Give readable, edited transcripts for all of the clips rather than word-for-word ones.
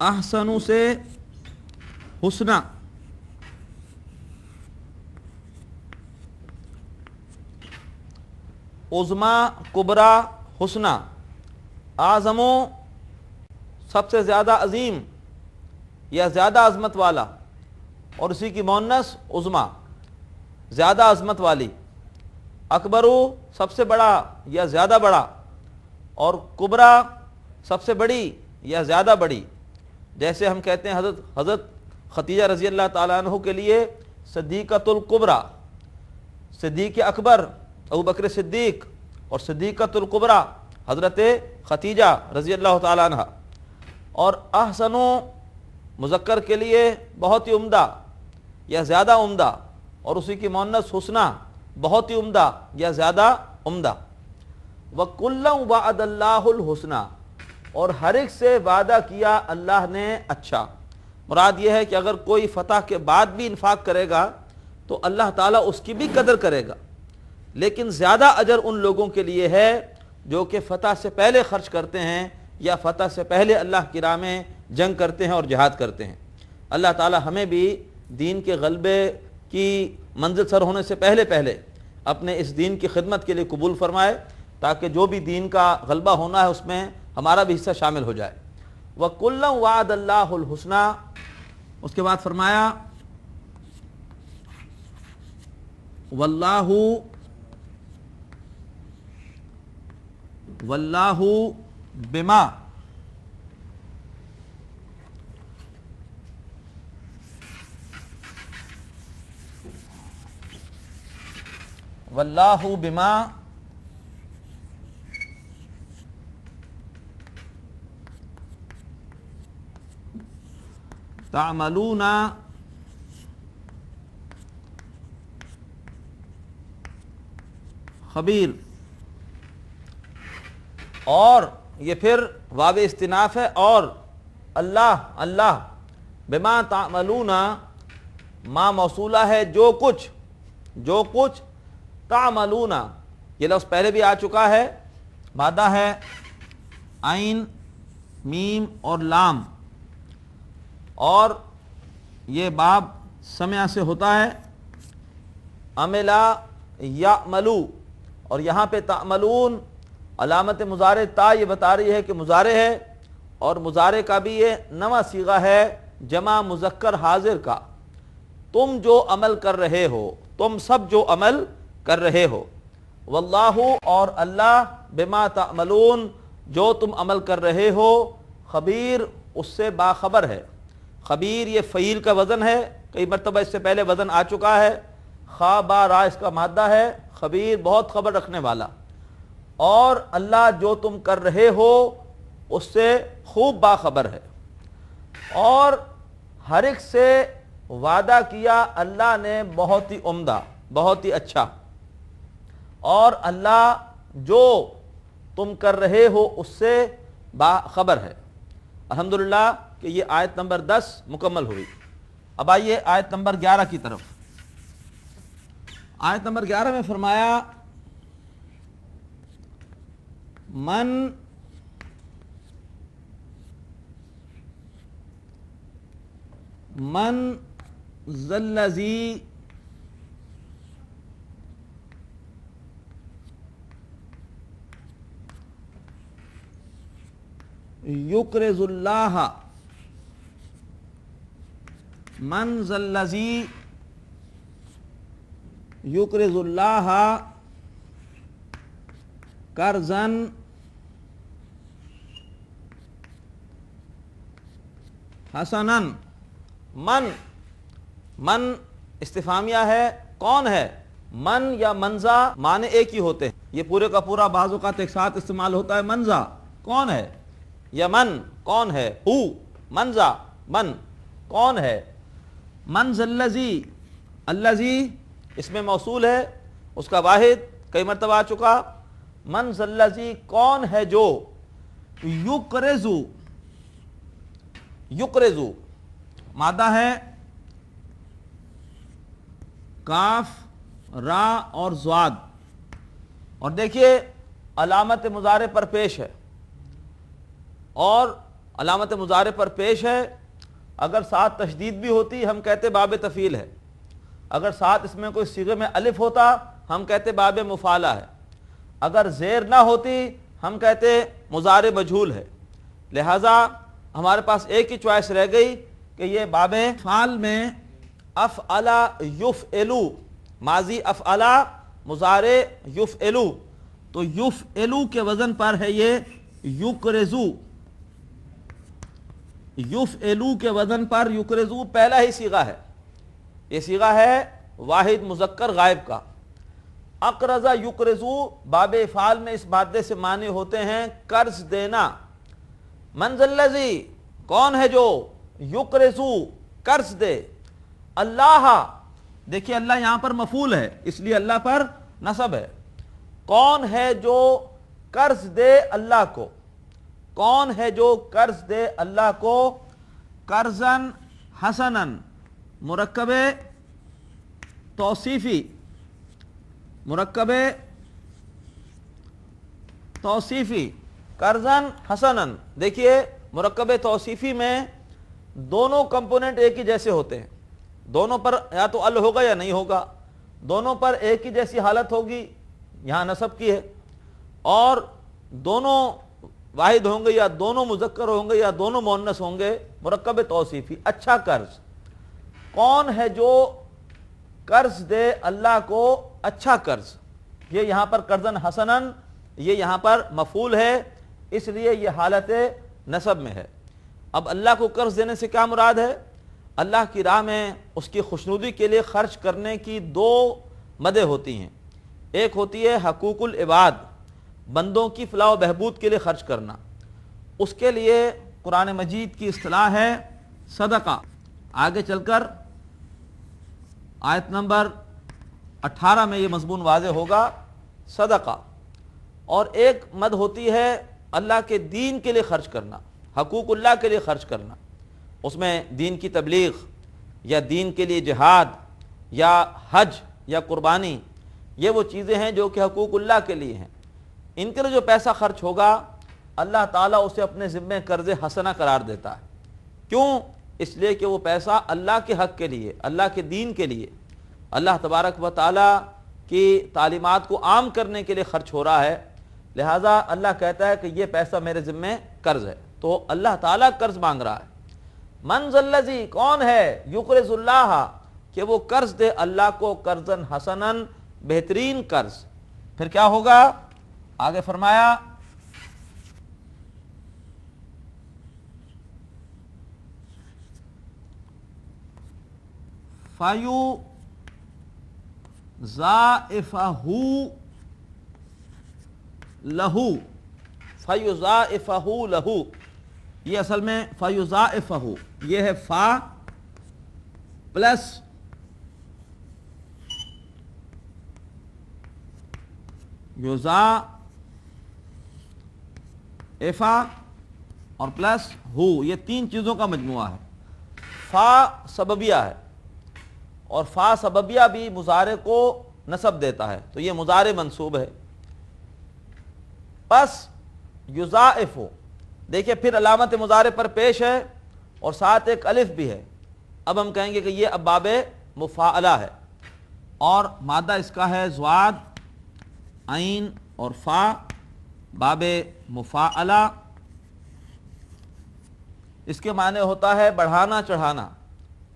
احسنو سے حسنا، عظما کبرا حسنا، اعظمو سب سے زیادہ عظیم یا زیادہ عظمت والا، اور اسی کی مؤنث عظما زیادہ عظمت والی، اکبرو سب سے بڑا یا زیادہ بڑا، اور کبرا سب سے بڑی یا زیادہ بڑی. جیسے ہم کہتے ہیں حضرت خدیجہ رضی اللہ تعالیٰ عنہ کے لیے صدیقۃ الکبریٰ، صدیق اکبر ابو بکر صدیق اور صدیقۃ الکبریٰ حضرت خدیجہ رضی اللہ تعالیٰ عنہ. اور احسنو مذکر کے لیے بہت ہی عمدہ یا زیادہ عمدہ، اور اسی کی مؤنث حسنا بہت ہی عمدہ یا زیادہ عمدہ. وَكُلًّا وَعَدَ اللَّهُ الْحُسْنَى، اور ہر ایک سے وعدہ کیا اللہ نے اچھا. مراد یہ ہے کہ اگر کوئی فتح کے بعد بھی انفاق کرے گا تو اللہ تعالیٰ اس کی بھی قدر کرے گا، لیکن زیادہ اجر ان لوگوں کے لیے ہے جو کہ فتح سے پہلے خرچ کرتے ہیں یا فتح سے پہلے اللہ کی راہ میں جنگ کرتے ہیں اور جہاد کرتے ہیں. اللہ تعالیٰ ہمیں بھی دین کے غلبے کی منزل سر ہونے سے پہلے اپنے اس دین کی خدمت کے لیے قبول فرمائے، تاکہ جو بھی دین کا غلبہ ہونا ہے اس میں ہمارا بھی حصہ شامل ہو جائے. وَكُلًّا وَعَدَ اللَّهُ الْحُسْنَى، اس کے بعد فرمایا واللہ بما تعملون خبیر. اور یہ پھر واو استناف ہے، اور اللہ بما تعملون ما موصولہ ہے جو کچھ تعملون، یہ لفظ پہلے بھی آ چکا ہے، مادہ ہے عین میم اور لام، اور یہ باب سمع سے ہوتا ہے، عملا یعملو، اور یہاں پہ تعملون علامت مضارع تا یہ بتا رہی ہے کہ مضارع ہے، اور مضارع کا بھی یہ نواں صیغہ ہے جمع مذکر حاضر کا. تم جو عمل کر رہے ہو، تم سب جو عمل کر رہے ہو. واللہ، اور اللہ بما تعملون جو تم عمل کر رہے ہو، خبیر اس سے باخبر ہے. خبیر یہ فعیل کا وزن ہے، کئی مرتبہ اس سے پہلے وزن آ چکا ہے. خا با را اس کا مادہ ہے. خبیر بہت خبر رکھنے والا. اور اللہ جو تم کر رہے ہو اس سے خوب باخبر ہے. اور ہر ایک سے وعدہ کیا اللہ نے بہت ہی عمدہ، بہت ہی اچھا. اور اللہ جو تم کر رہے ہو اس سے باخبر ہے. الحمدللہ کہ یہ آیت نمبر 10 مکمل ہوئی. اب آئیے آیت نمبر 11 کی طرف. آیت نمبر 11 میں فرمایا من ذلذی یقرض اللہ، من ذلذی یقرض اللہ قرضا حسنا. من استفہامیہ ہے، کون ہے؟ من یا منزا معنی ایک ہی ہوتے ہیں، یہ پورے کا پورا بعض اوقات ایک ساتھ استعمال ہوتا ہے. منزا کون ہے، یا من کون ہے، ہو منزا من کون ہے. من ذلذی، الذی اس میں موصول ہے، اس کا واحد کئی مرتبہ آ چکا. من ذلذی کون ہے جو، یقرضو مادہ ہے کاف را اور زواد، اور دیکھیے علامت مضارع پر پیش ہے، اور علامت مضارع پر پیش ہے، اگر ساتھ تشدید بھی ہوتی ہم کہتے باب تفعیل ہے، اگر ساتھ اس میں کوئی صیغے میں الف ہوتا ہم کہتے باب مفعلہ ہے، اگر زیر نہ ہوتی ہم کہتے مضارع مجہول ہے۔ لہذا ہمارے پاس ایک ہی چوائس رہ گئی کہ یہ باب فعل میں افعلا یفعلو، ماضی افعلا مضارع یفعلو، تو یفعلو کے وزن پر ہے یہ یکرزو، یفعلو کے وزن پر یکرزو پہلا ہی صیغہ ہے، یہ صیغہ ہے واحد مذکر غائب کا۔ اقرض یقرضو باب افعال میں اس مادے سے معنی ہوتے ہیں قرض دینا۔ من ذا الذی، کون ہے جو یقرضو قرض دے، اللہ، دیکھیے اللہ یہاں پر مفعول ہے اس لیے اللہ پر نصب ہے، کون ہے جو قرض دے اللہ کو، کون ہے جو قرض دے اللہ کو، قرضاً حسناً مرکب توصیفی، مرکب توصیفی، قرضاً حسناً، دیکھیے مرکب توصیفی میں دونوں کمپوننٹ ایک ہی جیسے ہوتے ہیں، دونوں پر یا تو ال ہوگا یا نہیں ہوگا، دونوں پر ایک ہی جیسی حالت ہوگی، یہاں نصب کی ہے، اور دونوں واحد ہوں گے یا دونوں مذکر ہوں گے یا دونوں مؤنث ہوں گے، مرکب توصیفی۔ اچھا قرض، کون ہے جو قرض دے اللہ کو اچھا قرض، یہ یہاں پر قرضاً حسناً، یہ یہاں پر مفعول ہے اس لیے یہ حالت نصب میں ہے۔ اب اللہ کو قرض دینے سے کیا مراد ہے؟ اللہ کی راہ میں اس کی خوشنودی کے لیے خرچ کرنے کی دو مدیں ہوتی ہیں، ایک ہوتی ہے حقوق العباد، بندوں کی فلاح و بہبود کے لیے خرچ کرنا، اس کے لیے قرآن مجید کی اصطلاح ہے صدقہ۔ آگے چل کر آیت نمبر 18 میں یہ مضمون واضح ہوگا، صدقہ۔ اور ایک مد ہوتی ہے اللہ کے دین کے لیے خرچ کرنا، حقوق اللہ کے لیے خرچ کرنا، اس میں دین کی تبلیغ یا دین کے لیے جہاد یا حج یا قربانی، یہ وہ چیزیں ہیں جو کہ حقوق اللہ کے لیے ہیں، ان کے لیے جو پیسہ خرچ ہوگا اللہ تعالیٰ اسے اپنے ذمہ قرض حسنہ قرار دیتا ہے۔ کیوں؟ اس لیے کہ وہ پیسہ اللہ کے حق کے لیے، اللہ کے دین کے لیے، اللہ تبارک و تعالیٰ کی تعلیمات کو عام کرنے کے لیے خرچ ہو رہا ہے، لہٰذا اللہ کہتا ہے کہ یہ پیسہ میرے ذمہ قرض ہے، تو اللہ تعالیٰ قرض مانگ رہا ہے۔ من ذا الذی، کون ہے، یقرض اللہ، کہ وہ قرض دے اللہ کو قرضاً حسناً، بہترین قرض۔ پھر کیا ہوگا؟ آگے فرمایا فَيُضَاعِفَهُ لَهُ، فَيُضَاعِفَهُ لَهُ، یہ اصل میں فَيُضَاعِفَهُ، یہ ہے فا پلس یضاعف اور پلس ہو، یہ تین چیزوں کا مجموعہ ہے۔ فا سببیہ ہے اور فا سببیہ بھی مضارع کو نصب دیتا ہے، تو یہ مضارع منصوب ہے۔ پس یضاعف، دیکھیں پھر علامت مضارع پر پیش ہے اور ساتھ ایک الف بھی ہے، اب ہم کہیں گے کہ یہ اب باب مفاعلہ ہے، اور مادہ اس کا ہے ضاد، عین اور فا، باب مفاعلہ، اس کے معنی ہوتا ہے بڑھانا چڑھانا،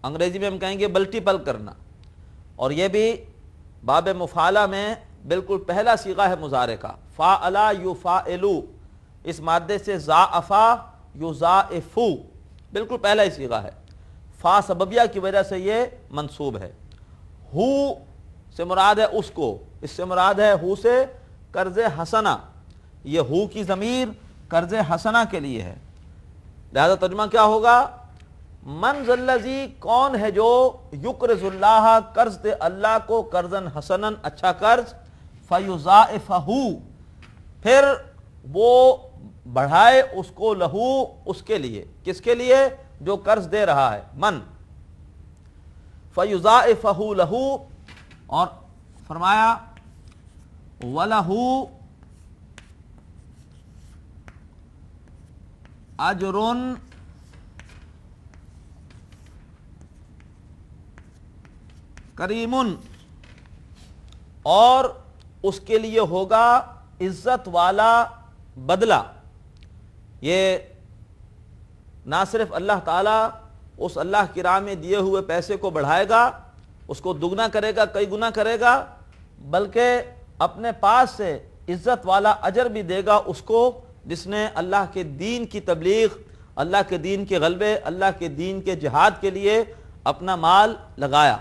انگریزی میں ہم کہیں گے ملٹیپل کرنا، اور یہ بھی باب مفاعلہ میں بالکل پہلا صیغہ ہے مضارع کا، فاعلا یفاعلو، اس مادے سے ضاعفا یضاعفو، بالکل پہلا ہی صیغہ ہے، فا سببیہ کی وجہ سے یہ منصوب ہے۔ ہو سے مراد ہے اس کو، اس سے مراد ہے ہو سے قرض حسنہ، یہ ہو کی ضمیر قرض حسنہ کے لیے ہے، لہذا ترجمہ کیا ہوگا؟ من ذا الذی، کون ہے جو یقرض اللہ، قرض دے اللہ کو قرضاً حسناً، اچھا قرض، فیضاعفہ، پھر وہ بڑھائے اس کو، لہو اس کے لیے، کس کے لیے؟ جو قرض دے رہا ہے، من، فیضاعفہ لہو، اور فرمایا وَلَهُ اجر کریم، اور اس کے لیے ہوگا عزت والا بدلہ۔ یہ نہ صرف اللہ تعالیٰ اس اللہ کی راہ میں دیے ہوئے پیسے کو بڑھائے گا، اس کو دگنا کرے گا، کئی گنا کرے گا، بلکہ اپنے پاس سے عزت والا اجر بھی دے گا اس کو جس نے اللہ کے دین کی تبلیغ، اللہ کے دین کے غلبے، اللہ کے دین کے جہاد کے لیے اپنا مال لگایا۔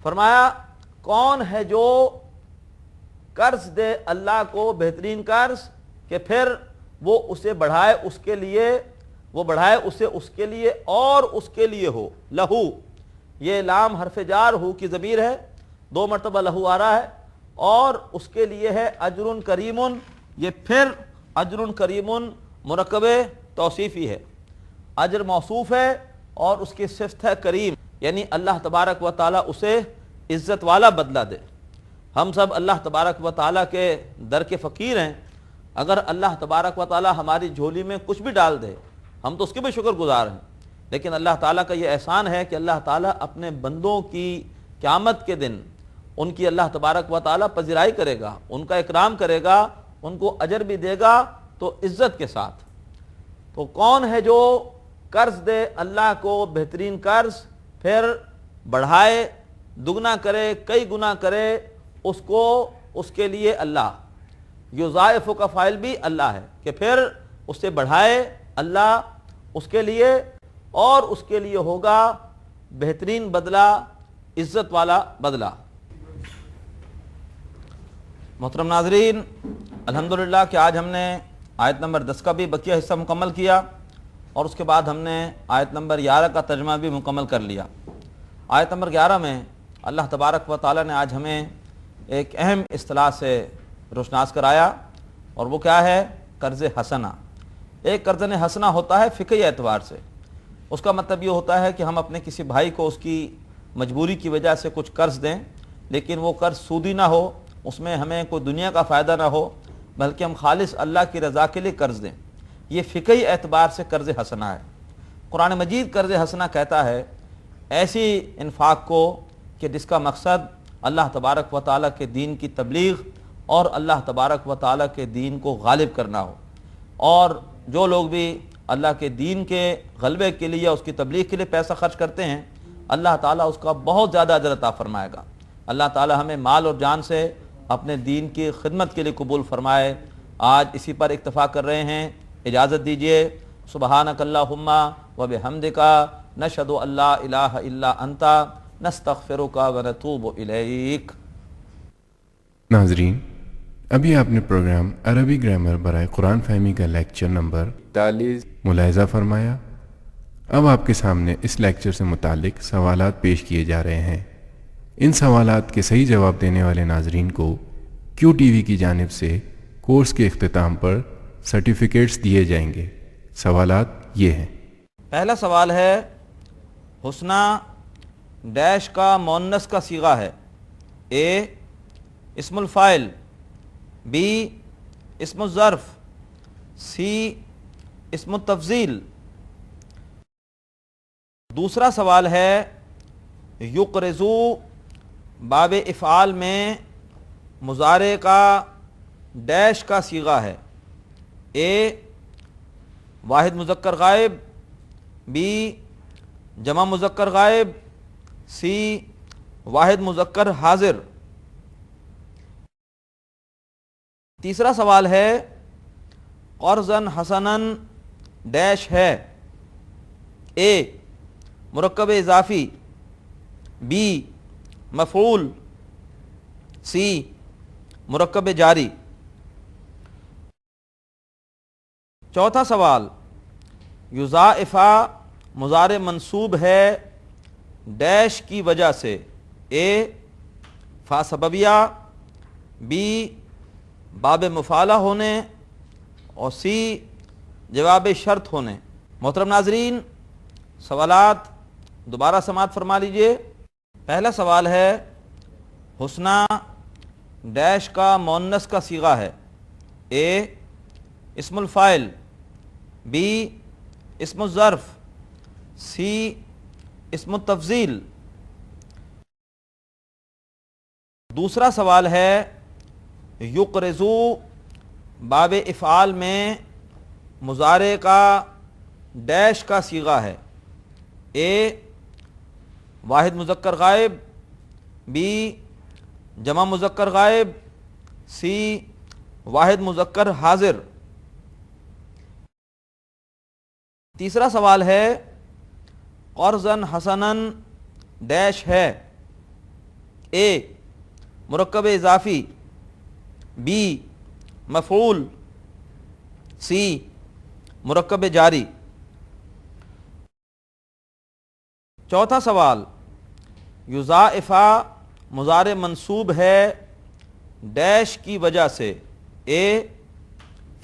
فرمایا کون ہے جو قرض دے اللہ کو بہترین قرض کہ پھر وہ اسے بڑھائے اس کے لیے، وہ بڑھائے اسے اس کے لیے اور اس کے لیے ہو۔ لہو، یہ لام حرف جار ہو کی ضمیر ہے، 2 مرتبہ لہو آ رہا ہے، اور اس کے لیے ہے اجر کریم۔ یہ پھر اجر کریم مرکب توصیفی ہے، اجر موصوف ہے اور اس کی صفت ہے کریم، یعنی اللہ تبارک و تعالیٰ اسے عزت والا بدلہ دے۔ ہم سب اللہ تبارک و تعالیٰ کے در کے فقیر ہیں، اگر اللہ تبارک و تعالیٰ ہماری جھولی میں کچھ بھی ڈال دے ہم تو اس کے بھی شکر گزار ہیں، لیکن اللہ تعالیٰ کا یہ احسان ہے کہ اللہ تعالیٰ اپنے بندوں کی قیامت کے دن ان کی اللہ تبارک و تعالیٰ پذیرائی کرے گا، ان کا اکرام کرے گا، ان کو اجر بھی دے گا تو عزت کے ساتھ۔ تو کون ہے جو قرض دے اللہ کو بہترین قرض، پھر بڑھائے، دگنا کرے، کئی گنا کرے اس کو، اس کے لیے اللہ، یضاعف کا فاعل بھی اللہ ہے کہ پھر اسے بڑھائے اللہ اس کے لیے، اور اس کے لیے ہوگا بہترین بدلہ، عزت والا بدلہ۔ محترم ناظرین، الحمدللہ کہ آج ہم نے آیت نمبر 10 کا بھی بقیہ حصہ مکمل کیا، اور اس کے بعد ہم نے آیت نمبر 11 کا ترجمہ بھی مکمل کر لیا۔ آیت نمبر 11 میں اللہ تبارک و تعالیٰ نے آج ہمیں ایک اہم اصطلاح سے روشناس کرایا، اور وہ کیا ہے؟ قرض حسنہ۔ ایک قرض حسنہ ہوتا ہے فقہی اعتبار سے، اس کا مطلب یہ ہوتا ہے کہ ہم اپنے کسی بھائی کو اس کی مجبوری کی وجہ سے کچھ قرض دیں، لیکن وہ قرض سودی نہ ہو، اس میں ہمیں کوئی دنیا کا فائدہ نہ ہو، بلکہ ہم خالص اللہ کی رضا کے لیے قرض دیں۔ یہ فقہی اعتبار سے قرض حسنہ ہے۔ قرآن مجید قرض حسنہ کہتا ہے ایسی انفاق کو کہ جس کا مقصد اللہ تبارک و تعالیٰ کے دین کی تبلیغ اور اللہ تبارک و تعالیٰ کے دین کو غالب کرنا ہو، اور جو لوگ بھی اللہ کے دین کے غلبے کے لیے، اس کی تبلیغ کے لیے پیسہ خرچ کرتے ہیں، اللہ تعالیٰ اس کا بہت زیادہ اجر عطا فرمائے گا۔ اللہ تعالیٰ ہمیں مال اور جان سے اپنے دین کی خدمت کے لیے قبول فرمائے۔ آج اسی پر اکتفا کر رہے ہیں، اجازت دیجیے۔ سبحانک اللہم و بحمدک، نشہد ان لا الہ الا انت، نستغفرک و نتوب الیک۔ ناظرین، ابھی آپ نے پروگرام عربی گرامر برائے قرآن فہمی کا لیکچر نمبر 43 ملاحظہ فرمایا۔ اب آپ کے سامنے اس لیکچر سے متعلق سوالات پیش کیے جا رہے ہیں۔ ان سوالات کے صحیح جواب دینے والے ناظرین کو کیو ٹی وی کی جانب سے کورس کے اختتام پر سرٹیفکیٹس دیے جائیں گے۔ سوالات یہ ہیں۔ پہلا سوال ہے، حسنہ ڈیش کا مؤنث کا صیغہ ہے؟ اے اسم الفاعل، بی اسم الظرف، سی اسم التفضیل۔ دوسرا سوال ہے، یقرضو باب افعال میں مضارع کا ڈیش کا صیغہ ہے؟ اے واحد مذکر غائب، بی جمع مذکر غائب، سی واحد مذکر حاضر۔ تیسرا سوال ہے، قرضاً حسناً ڈیش ہے؟ اے مرکب اضافی، بی مفعول، سی مرکب جاری۔ چوتھا سوال، یضاعف مضارع منصوب ہے ڈیش کی وجہ سے؟ اے فا سببیہ، بی باب مفعلہ ہونے، اور سی جواب شرط ہونے۔ محترم ناظرین، سوالات دوبارہ سماعت فرما لیجئے۔ پہلا سوال ہے، حسنہ ڈیش کا مؤنث کا صیغہ ہے؟ اے اسم الفاعل، بی اسم الظرف، سی اسم التفضیل۔ دوسرا سوال ہے یقرضو باب افعال میں مضارع کا ڈیش کا صیغہ ہے، اے واحد مذکر غائب، بی جمع مذکر غائب، سی واحد مذکر حاضر۔ تیسرا سوال ہے قرضاً حسناً ڈیش ہے، اے مرکب اضافی، بی مفعول، سی مرکب جاری۔ چوتھا سوال یضاعفا مضارع منصوب ہے ڈیش کی وجہ سے، اے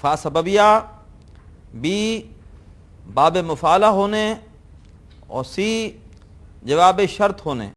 فا سببیہ، بی باب مفعلہ ہونے، اور سی جواب شرط ہونے۔